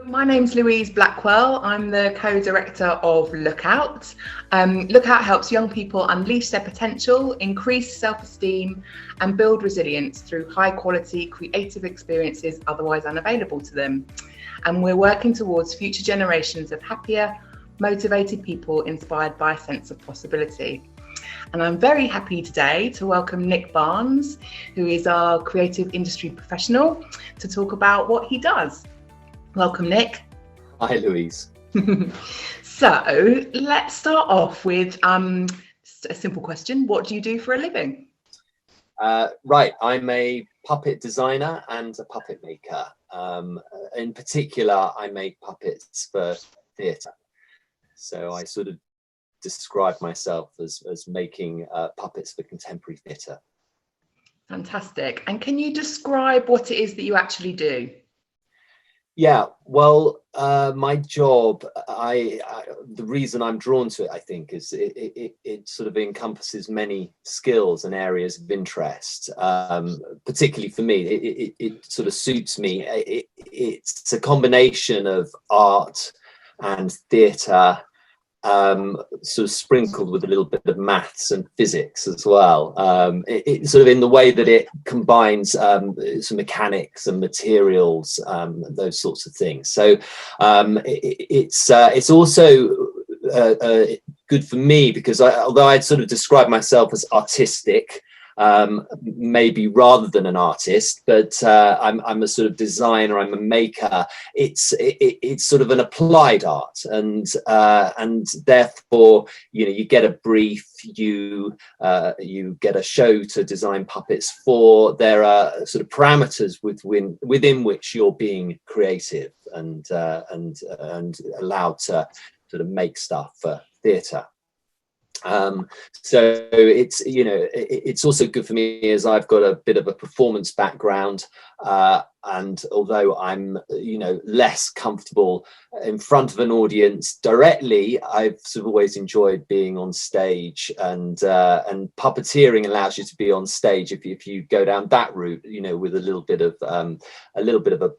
My name's Louise Blackwell. I'm the co-director of Lookout. Lookout helps young people unleash their potential, increase self-esteem and build resilience through high-quality creative experiences otherwise unavailable to them. And we're working towards future generations of happier, motivated people inspired by a sense of possibility. And I'm very happy today to welcome Nick Barnes, who is our creative industry professional, to talk about what he does. Welcome, Nick. Hi, Louise. So let's start off with a simple question. What do you do for a living? Right, I'm a puppet designer and a puppet maker. In particular, I make puppets for theatre. So I sort of describe myself as making puppets for contemporary theatre. Fantastic. And can you describe what it is that you actually do? Yeah, well, my job, the reason I'm drawn to it, I think, is it sort of encompasses many skills and areas of interest. Particularly for me, it sort of suits me. It's a combination of art and theatre, sort of sprinkled with a little bit of maths and physics as well. It sort of in the way that it combines some mechanics and materials, those sorts of things. So it's also good for me because although I'd sort of describe myself as artistic, maybe rather than an artist, but I'm a sort of designer, I'm a maker. It's sort of an applied art, and therefore, you know, you get a brief, you get a show to design puppets for. There are sort of parameters within which you're being creative and allowed to sort of make stuff for theatre. So it's, you know, it's also good for me as I've got a bit of a performance background, and although I'm, you know, less comfortable in front of an audience directly, I've sort of always enjoyed being on stage, and puppeteering allows you to be on stage if you go down that route, you know, with a little bit of a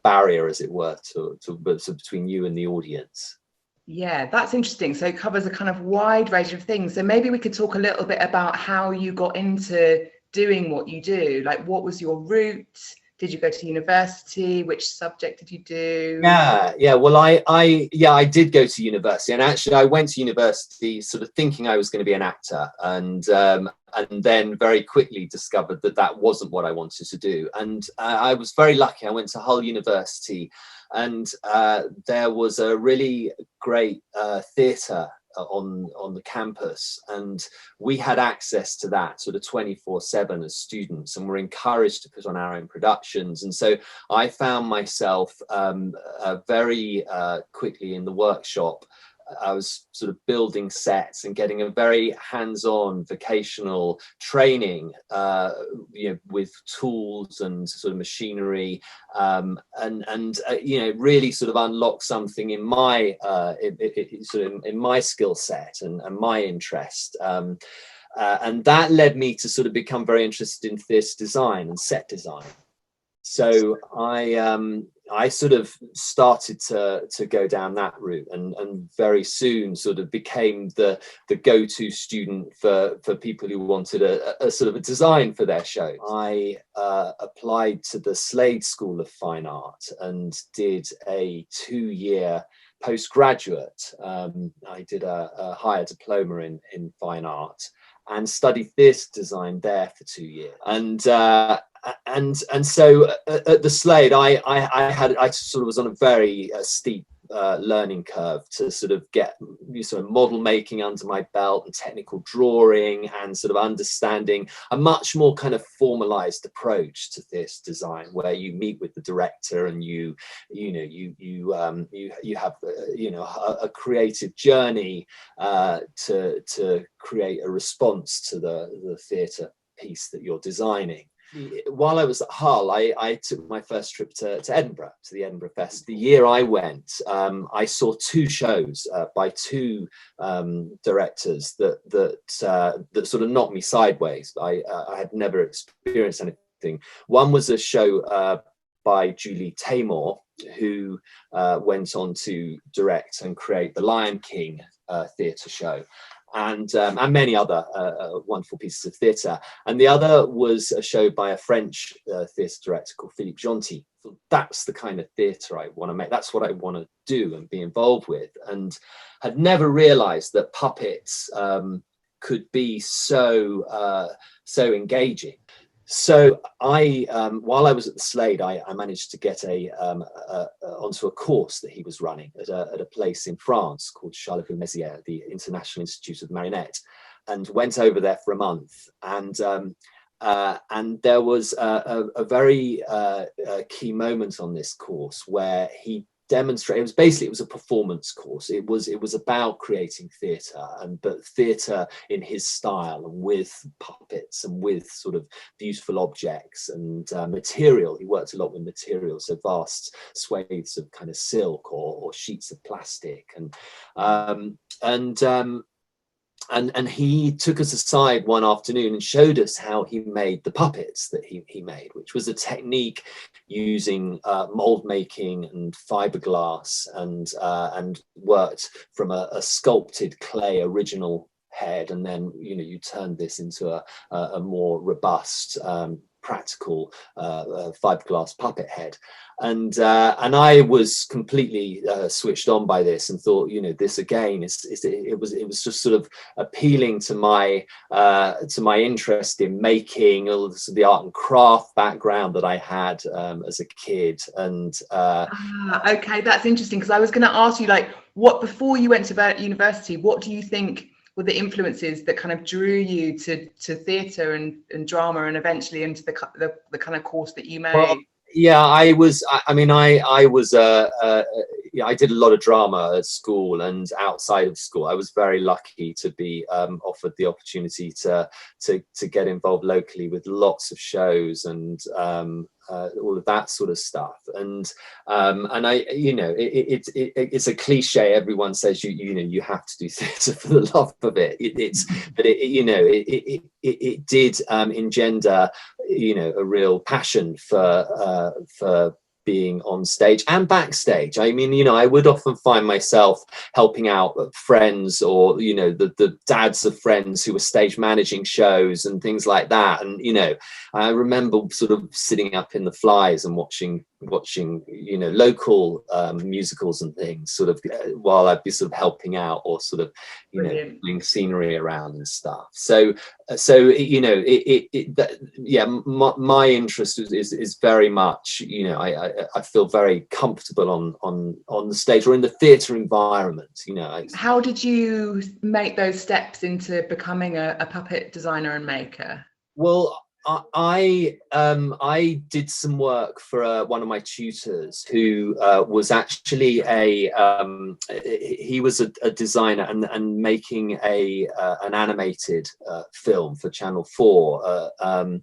barrier, as it were, to between you and the audience. Yeah, that's interesting. So it covers a kind of wide range of things. So maybe we could talk a little bit about how you got into doing what you do. Like, what was your route? Did you go to university? Which subject did you do? Yeah. Well, I did go to university, and actually I went to university sort of thinking I was going to be an actor, and then very quickly discovered that wasn't what I wanted to do. And I was very lucky. I went to Hull University, and there was a really great theatre on the campus, and we had access to that sort of 24/7 as students, and were encouraged to put on our own productions. And so I found myself very quickly in the workshop. I was sort of building sets and getting a very hands-on vocational training, you know, with tools and sort of machinery, and you know, really sort of unlock something in my in my skill set and my interest. And that led me to sort of become very interested in theatre design and set design. So I sort of started to go down that route, and very soon sort of became the go-to student for people who wanted a sort of a design for their show. I applied to the Slade School of Fine Art and did a 2-year postgraduate. I did a higher diploma in fine art and studied theatre design there for 2 years. And so at the Slade, I sort of was on a very steep learning curve to sort of get sort of model making under my belt and technical drawing, and sort of understanding a much more kind of formalized approach to this design, where you meet with the director and you have you know, a creative journey to create a response to the theatre piece that you're designing. While I was at Hull, I took my first trip to Edinburgh, to the Edinburgh Fest. The year I went, I saw 2 shows by 2 directors that sort of knocked me sideways. I had never experienced anything. One was a show by Julie Taymor, who went on to direct and create the Lion King theatre show, and many other wonderful pieces of theatre. And the other was a show by a French theatre director called Philippe Gentil. So that's the kind of theatre I want to make. That's what I want to do and be involved with. And had never realised that puppets could be so engaging. So I, while I was at the Slade, I managed to get onto a course that he was running at a place in France called Charleville-Mézières, the International Institute of the Marionette, and went over there for a month. And there was a very key moment on this course where he demonstrate. It was a performance course. It was about creating theatre, but theatre in his style, and with puppets and with sort of beautiful objects and material. He worked a lot with material, so vast swathes of kind of silk or sheets of plastic, and he took us aside one afternoon and showed us how he made the puppets that he made, which was a technique using mould making and fibre-glass, and worked from a sculpted clay original head, and then you turned this into a more robust practical fibre-glass puppet head. And I was completely switched on by this, and thought, this again it was just sort of appealing to my interest in making, all the art and craft background that I had as a kid. And okay, that's interesting, because I was going to ask you, like, what, before you went to university, what do you think were the influences that kind of drew you to theatre and drama, and eventually into the kind of course that you made? Well, yeah, I did a lot of drama at school and outside of school. I was very lucky to be offered the opportunity to get involved locally with lots of shows and all of that sort of stuff. And I, it's a cliche. Everyone says you have to do theatre for the love of it. It did engender a real passion for being on stage and backstage. I mean, I would often find myself helping out friends, or the dads of friends who were stage managing shows and things like that. And I remember sort of sitting up in the flies and watching local musicals and things, sort of while I'd be sort of helping out, or sort of doing scenery around and stuff. So my interest is very much, I feel very comfortable on the stage or in the theatre environment. How did you make those steps into becoming a puppet designer and maker? Well, I did some work for one of my tutors, who was actually he was a designer and making an animated film for Channel 4, an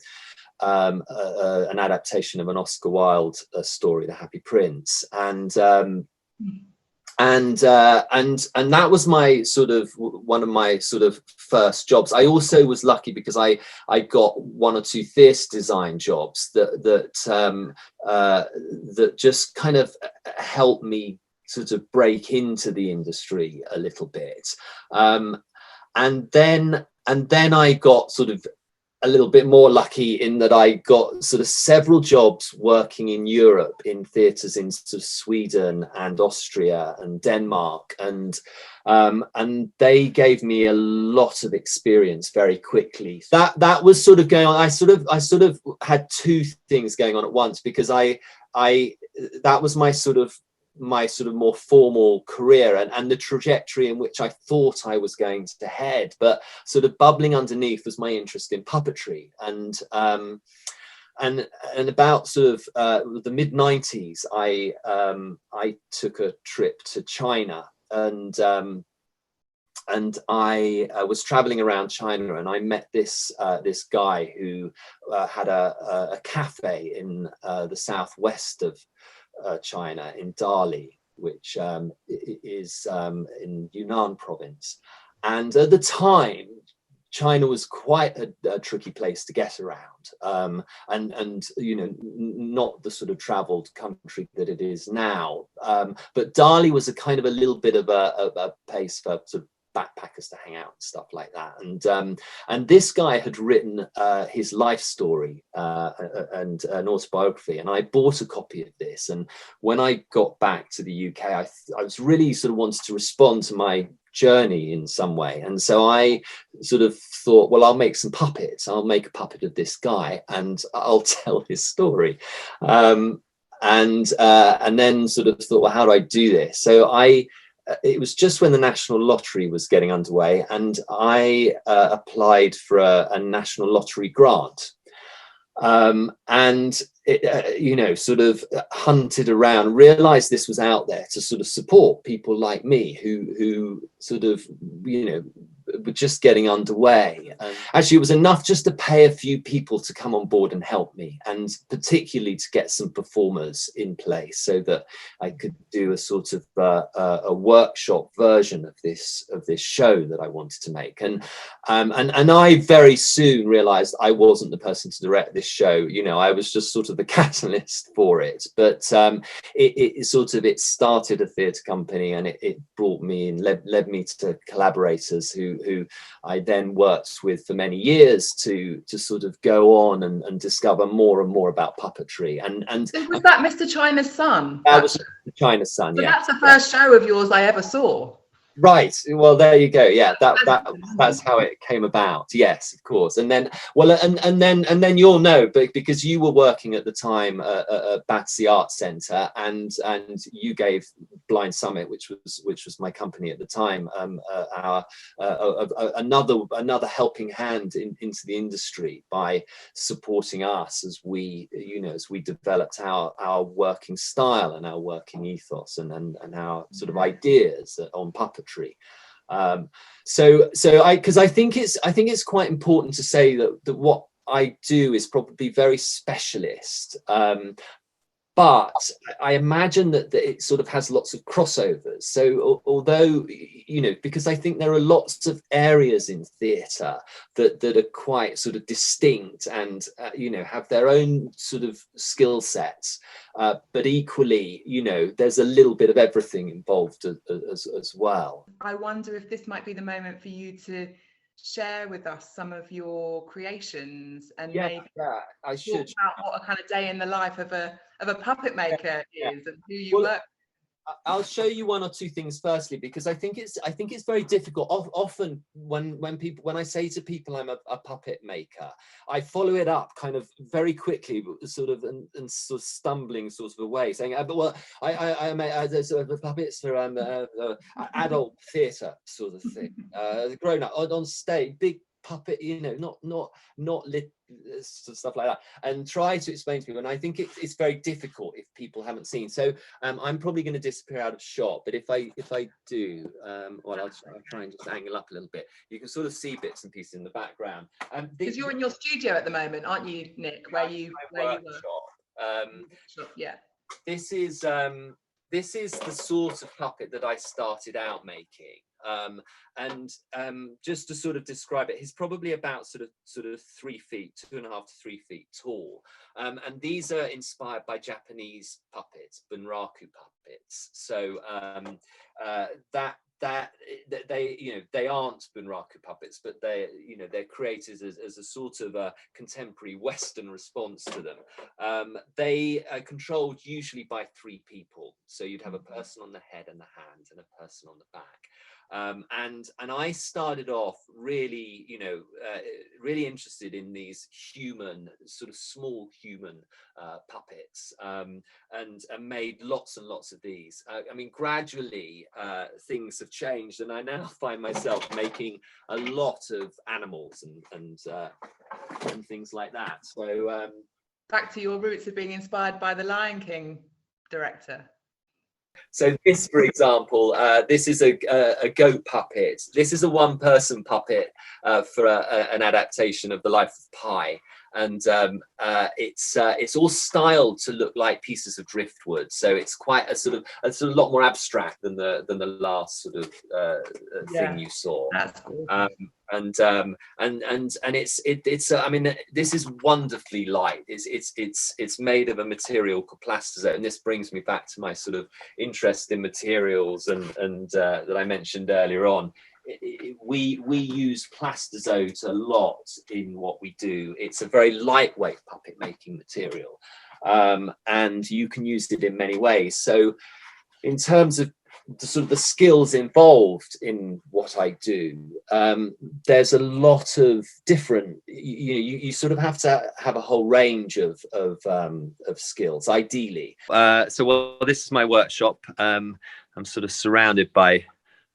adaptation of an Oscar Wilde story, The Happy Prince, and that was my sort of one of my sort of first jobs. I also was lucky because I got one or two theatre design jobs that just kind of helped me sort of break into the industry a little bit, and then I got sort of a little bit more lucky in that I got sort of several jobs working in Europe in theatres in sort of Sweden and Austria and Denmark, and they gave me a lot of experience very quickly. That was sort of going on. I sort of had two things going on at once, because that was my sort of more formal career and the trajectory in which I thought I was going to head, but sort of bubbling underneath was my interest in puppetry. And about sort of the mid-90s, I took a trip to China, and I was traveling around China, and I met this guy who had a cafe in the southwest of China, in Dali, which is in Yunnan province. And at the time, China was quite a tricky place to get around, and you know, not the sort of traveled country that it is now. But Dali was a kind of a little bit of a place for sort of backpackers to hang out and stuff like that. And this guy had written his life story and an autobiography, and I bought a copy of this. And when I got back to the UK, I was really sort of wanted to respond to my journey in some way, and so I sort of thought, well, I'll make some puppets. I'll make a puppet of this guy and I'll tell his story. And then sort of thought, well, how do I do this? So it was just when the national lottery was getting underway, and I applied for a national lottery grant. And it, you know, sort of hunted around, realized this was out there to sort of support people like me who sort of, you know, were just getting underway. And actually, it was enough just to pay a few people to come on board and help me, and particularly to get some performers in place so that I could do a sort of a workshop version of this show that I wanted to make. And I very soon realized I wasn't the person to direct this show. You know, I was just sort of the catalyst for it. But it started a theatre company, and it brought me and led me to collaborators who I then worked with for many years to sort of go on and discover more and more about puppetry. And so was that Mr. China's Son? That was China's Son. So yeah, that's the first show of yours I ever saw. Right. Well, there you go. Yeah, that's how it came about. Yes, of course. And then, well, and then you'll know, but because you were working at the time at Battersea Arts Centre, and you gave Blind Summit, which was my company at the time, another helping hand into the industry by supporting us as we developed our working style and our working ethos and our sort of ideas on puppetry. Because I think it's quite important to say that what I do is probably very specialist, but I imagine that it sort of has lots of crossovers. So although, you know, because I think there are lots of areas in theatre that are quite sort of distinct and, you know, have their own sort of skill sets, but equally, you know, there's a little bit of everything involved as well. I wonder if this might be the moment for you to share with us some of your creations and maybe I should talk about what a kind of day in the life of a puppet maker is and who you work. I'll show you one or two things firstly, because I think it's very difficult. Often when I say to people I'm a puppet maker, I follow it up kind of very quickly, sort of and sort of stumbling sort of a way, saying, "But well, I make sort of puppets for adult theatre sort of thing, grown up on stage, big puppet, you know, not lit stuff like that," and try to explain to people. And I think it's very difficult if people haven't seen. So I'm probably going to disappear out of shot, but if I do, well, I'll try and just angle up a little bit. You can sort of see bits and pieces in the background. Because you're in your studio at the moment, aren't you, Nick? Where you work? Yeah. This is the sort of puppet that I started out making. Just to sort of describe it, he's probably about sort of 3 feet, 2.5 to 3 feet tall, and these are inspired by Japanese puppets, bunraku puppets. So that they, you know, they aren't bunraku puppets, but they're created as a sort of a contemporary Western response to them. They are controlled usually by 3 people, so you'd have a person on the head and the hand and a person on the back. And I started off really, you know, really interested in these human, sort of small human puppets, and made lots and lots of these. I mean, gradually things have changed, and I now find myself making a lot of animals and things like that. So back to your roots of being inspired by the Lion King director. So this, for example, this is a goat puppet. This is a one-person puppet for an adaptation of The Life of Pi. and it's all styled to look like pieces of driftwood. So it's quite a sort of lot more abstract than the last sort of thing you saw. That's cool. And it's I mean, this is wonderfully light. It's made of a material called plastazote, and this brings me back to my sort of interest in materials and that I mentioned earlier on. We use plastazote a lot in what we do. It's a very lightweight puppet making material, and you can use it in many ways. So in terms of the skills involved in what I do, there's a lot of different, you sort of have to have a whole range of skills, ideally. So this is my workshop. I'm sort of surrounded by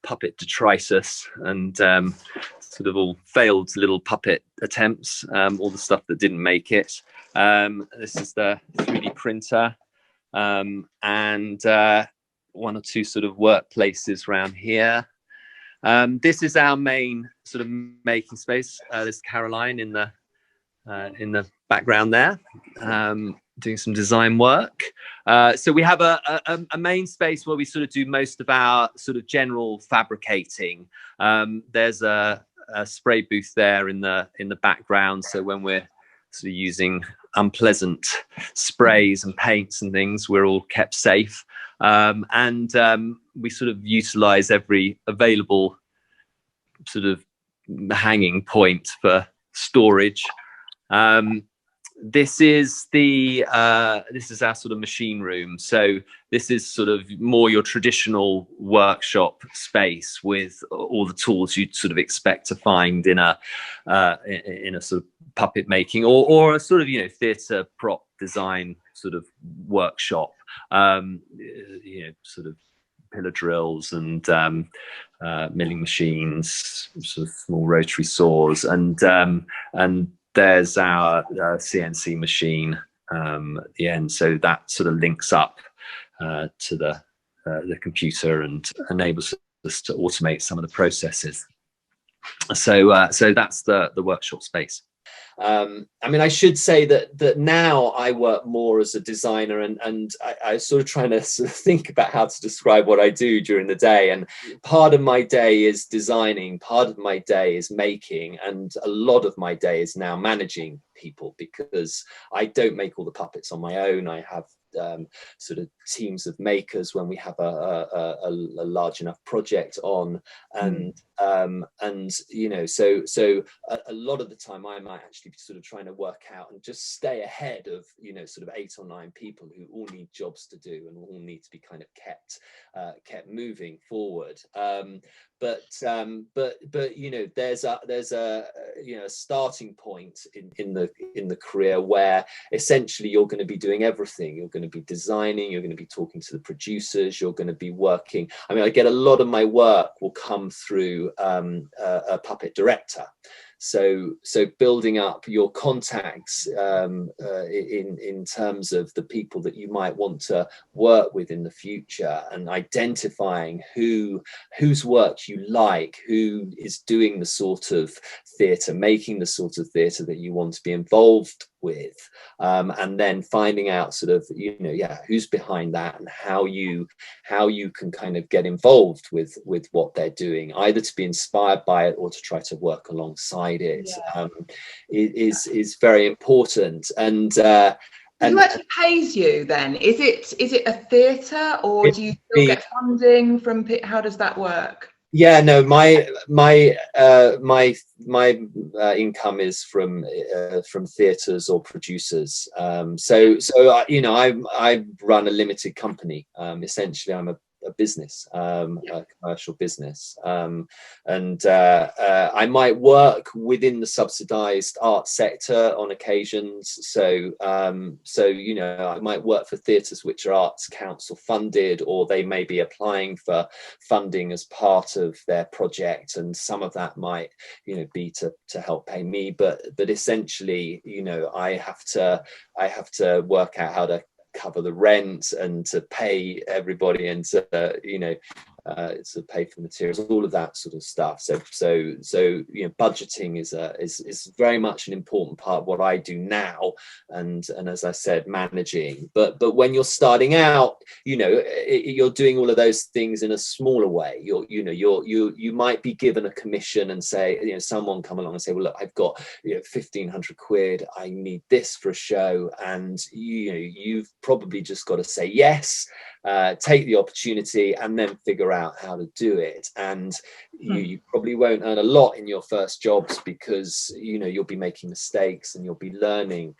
puppet detritus and sort of all failed little puppet attempts, all the stuff that didn't make it. This is the 3D printer, and one or two sort of workplaces around here. This is our main sort of making space. There's Caroline in the background there, doing some design work. So we have a main space where we sort of do most of our sort of general fabricating. There's a spray booth there in the background. So when we're sort of using unpleasant sprays and paints and things, we're all kept safe. And we sort of utilize every available sort of hanging point for storage. This is our sort of machine room. So this is sort of more your traditional workshop space with all the tools you'd sort of expect to find in a sort of puppet making or a sort of, theatre prop design sort of workshop. Sort of pillar drills and milling machines, sort of small rotary saws, and there's our CNC machine at the end. So that sort of links up to the computer and enables us to automate some of the processes. So that's the workshop space. I mean, I should say that now I work more as a designer, and I sort of trying to sort of think about how to describe what I do during the day. And part of my day is designing, part of my day is making, and a lot of my day is now managing people, because I don't make all the puppets on my own. I have sort of teams of makers when we have a large enough project on, and so a lot of the time I might actually be sort of trying to work out and just stay ahead of sort of 8 or 9 people who all need jobs to do and all need to be kind of kept moving forward. But there's a starting point in the career where essentially you're going to be doing everything. You're going to be designing, you're going to be talking to the producers, you're going to be working. I mean, I get a lot of my work will come through a puppet director. So building up your contacts in terms of the people that you might want to work with in the future, and identifying whose work you like, who is doing the sort of theatre, making the sort of theatre that you want to be involved with, and then finding out sort of who's behind that and how you can kind of get involved with what they're doing, either to be inspired by it or to try to work alongside it. Is very important. And who actually pays you then? Is it a theatre, or do you still get funding from? How does that work? Yeah, no, my income is from theatres or producers. So I run a limited company. Essentially, I'm a business, a commercial business, and I might work within the subsidised art sector on occasions. So I might work for theatres which are Arts Council funded, or they may be applying for funding as part of their project, and some of that might be to help pay me. But essentially, I have to work out how to cover the rent and to pay everybody, and to to pay for materials, all of that sort of stuff. So budgeting is very much an important part of what I do now, and as I said, managing. But when you're starting out, you're doing all of those things in a smaller way. You might be given a commission and say, someone come along and say, well, look, I've got 1,500 quid, I need this for a show, and you've probably just got to say yes, take the opportunity, and then figure out how to do it. And you probably won't earn a lot in your first jobs, because you'll be making mistakes and you'll be learning.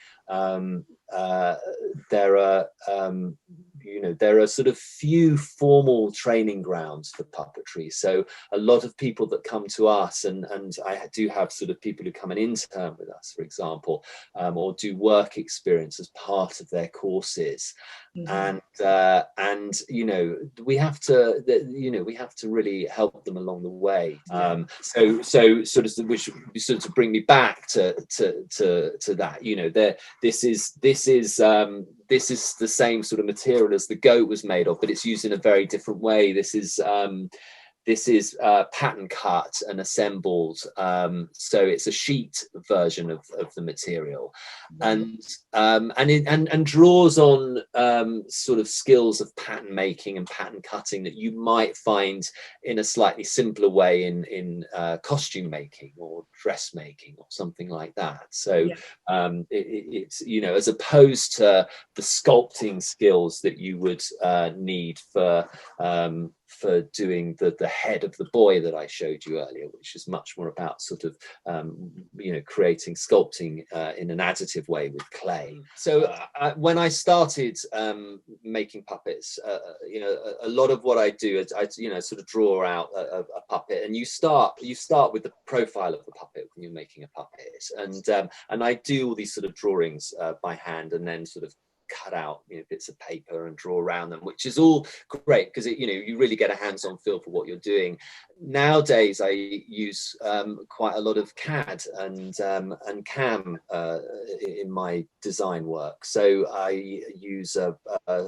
There are sort of few formal training grounds for puppetry. So a lot of people that come to us, and I do have sort of people who come and intern with us, for example, or do work experience as part of their courses. And we have to really help them along the way. So which sort of bring me back to that. This is the same sort of material as the goat was made of, but it's used in a very different way. This is pattern cut and assembled, so it's a sheet version of the material, and draws on sort of skills of pattern making and pattern cutting that you might find in a slightly simpler way in costume making or dress making or something like that. So it's as opposed to the sculpting skills that you would need for doing the head of the boy that I showed you earlier, which is much more about sort of creating sculpting in an additive way with clay. So when I started making puppets, a lot of what I do is I sort of draw out a puppet, and you start with the profile of the puppet when you're making a puppet, and I do all these sort of drawings by hand, and then sort of cut out bits of paper and draw around them, which is all great because you really get a hands-on feel for what you're doing. Nowadays I use quite a lot of CAD and CAM in my design work. So I use a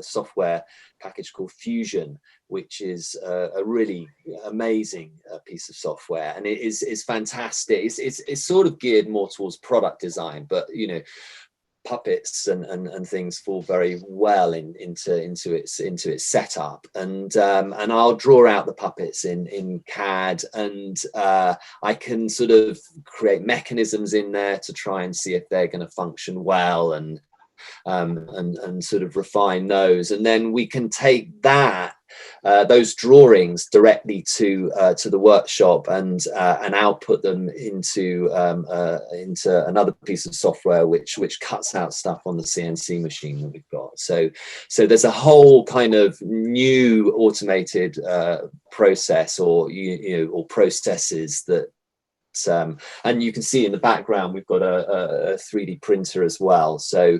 software package called Fusion, which is a really amazing piece of software, and it is fantastic. It's sort of geared more towards product design, but puppets and things fall very well into its setup, and I'll draw out the puppets in CAD, and I can sort of create mechanisms in there to try and see if they're going to function well, and sort of refine those, and then we can take those drawings directly to the workshop and output them into another piece of software which cuts out stuff on the CNC machine that we've got. So there's a whole kind of new automated process or processes that. And you can see in the background we've got a 3D printer as well. So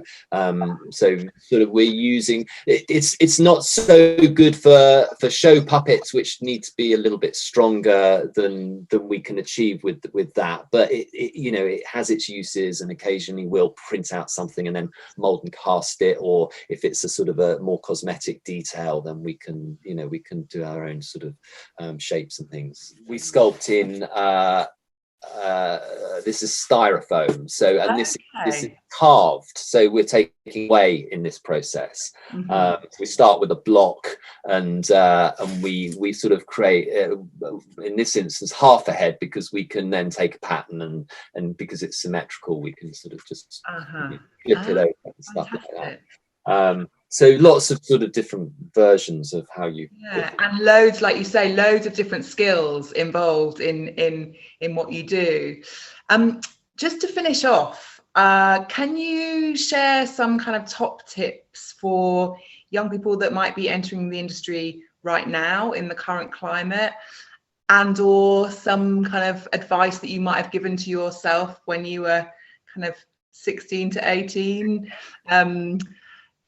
sort of we're using it's not so good for show puppets, which need to be a little bit stronger than we can achieve with that, but it has its uses, and occasionally we'll print out something and then mold and cast it, or if it's a sort of a more cosmetic detail, then we can do our own sort of shapes and things. We sculpt in this is styrofoam, so, and this is carved, so we're taking away in this process. We start with a block, and we sort of create in this instance half a head, because we can then take a pattern and because it's symmetrical we can sort of just flip it over and stuff like that. So lots of sort of different versions of how you and loads, like you say, loads of different skills involved in what you do. Just to finish off, can you share some kind of top tips for young people that might be entering the industry right now in the current climate, and or some kind of advice that you might have given to yourself when you were kind of 16 to 18,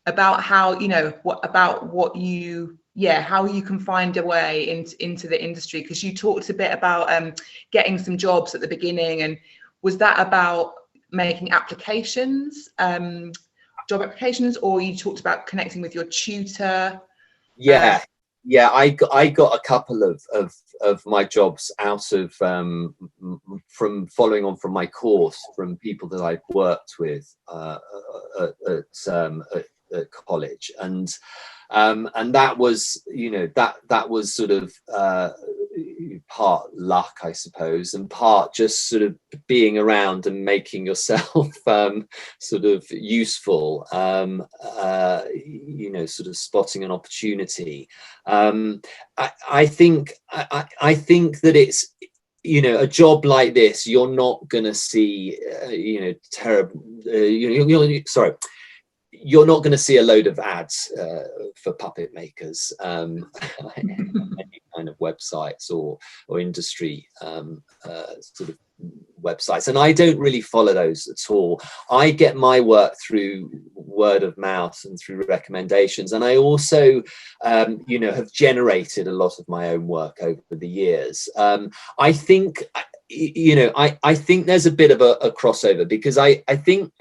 about how how you can find a way into the industry? Because you talked a bit about getting some jobs at the beginning, and was that about making applications, job applications, or you talked about connecting with your tutor? yeah, I got a couple of my jobs out of from following on from my course from people that I've worked with at college, and that was, you know, that was sort of part luck, I suppose, and part just sort of being around and making yourself sort of useful, you know, sort of spotting an opportunity. I think that it's, you know, a job like this, you're not going to see, you know, terrible, sorry, you're not going to see a load of ads for puppet makers, any kind of websites or industry sort of websites, and I don't really follow those at all. I get my work through word of mouth and through recommendations, and I also you know, have generated a lot of my own work over the years. I think, you know, I think there's a bit of a crossover, because I think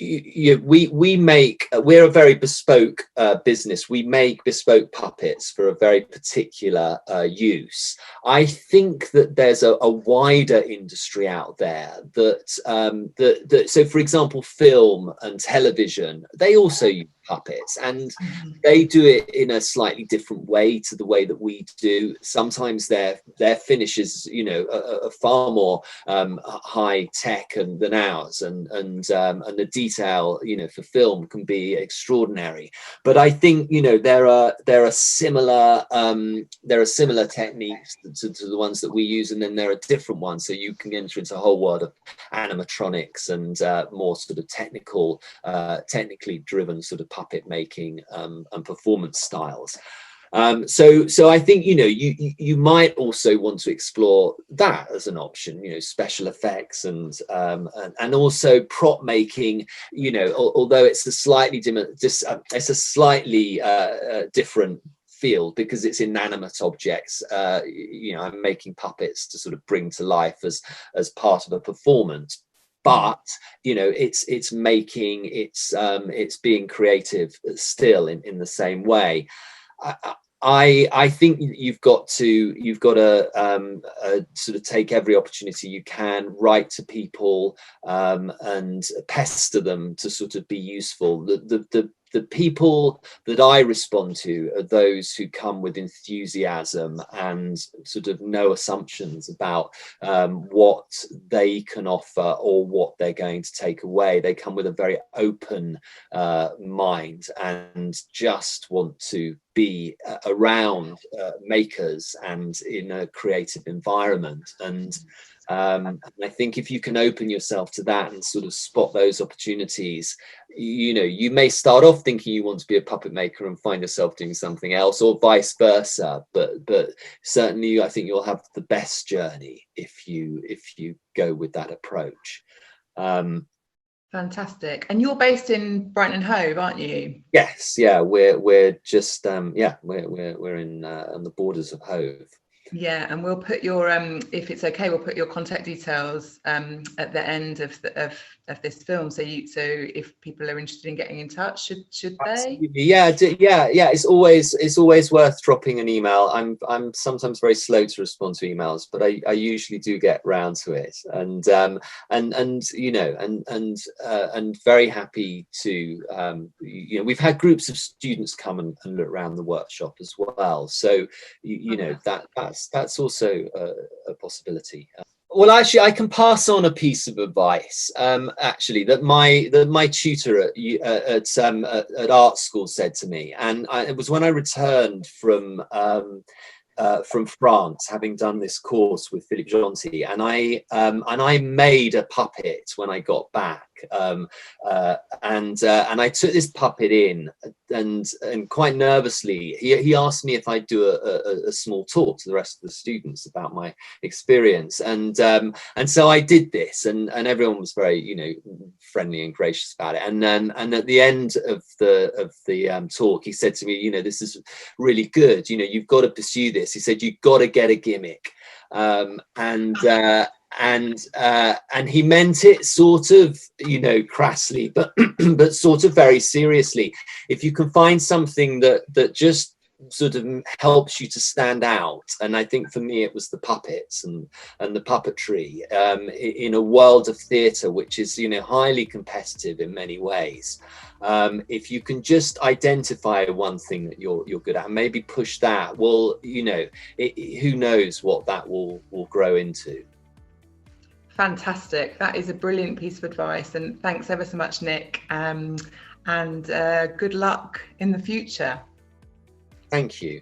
we're a very bespoke business. We make bespoke puppets for a very particular use. I think that there's a wider industry out there that so, for example, film and television, they also use puppets, and they do it in a slightly different way to the way that we do. Sometimes their finishes, you know, are far more high tech than ours, and the detail, you know, for film can be extraordinary. But I think, you know, there are similar techniques to the ones that we use, and then there are different ones. So you can enter into a whole world of animatronics and more sort of technically driven sort of puppet making and performance styles. So I think, you know, you might also want to explore that as an option, you know, special effects and also prop making, you know, although it's a slightly different field, because it's inanimate objects. You know, I'm making puppets to sort of bring to life as part of a performance. But, you know, it's being creative still in the same way. I think you've got to sort of take every opportunity you can, write to people and pester them to sort of be useful. The people that I respond to are those who come with enthusiasm and sort of no assumptions about what they can offer or what they're going to take away. They come with a very open mind and just want to be around makers and in a creative environment. And I think if you can open yourself to that and sort of spot those opportunities, you know, you may start off thinking you want to be a puppet maker and find yourself doing something else, or vice versa. But certainly I think you'll have the best journey if you go with that approach. Fantastic. And you're based in Brighton and Hove, aren't you? Yes, yeah, we're just we're in on the borders of Hove. Yeah, and we'll put your if it's okay, we'll put your contact details at the end of this film. So if people are interested in getting in touch, should they? Yeah. It's always worth dropping an email. I'm sometimes very slow to respond to emails, but I usually do get round to it, and you know, and very happy to you know, we've had groups of students come and look around the workshop as well. So you know, that's also a possibility. Well, actually, I can pass on a piece of advice. Actually, that my tutor at art school said to me, and it was when I returned from France, having done this course with Philippe Gentil, and I made a puppet when I got back, and I took this puppet in, and quite nervously he asked me if I'd do a small talk to the rest of the students about my experience, and so I did this, and everyone was very, you know, friendly and gracious about it, and at the end of the talk, he said to me, you know, this is really good, you know, you've got to pursue this. He said, you've got to get a gimmick, and he meant it sort of, you know, crassly, but but sort of very seriously. If you can find something that just sort of helps you to stand out. And I think for me it was the puppets and the puppetry, in a world of theatre which is, you know, highly competitive in many ways. If you can just identify one thing that you're good at and maybe push that, well, you know, who knows what that will grow into. Fantastic. That is a brilliant piece of advice, and thanks ever so much, Nick, and good luck in the future. Thank you.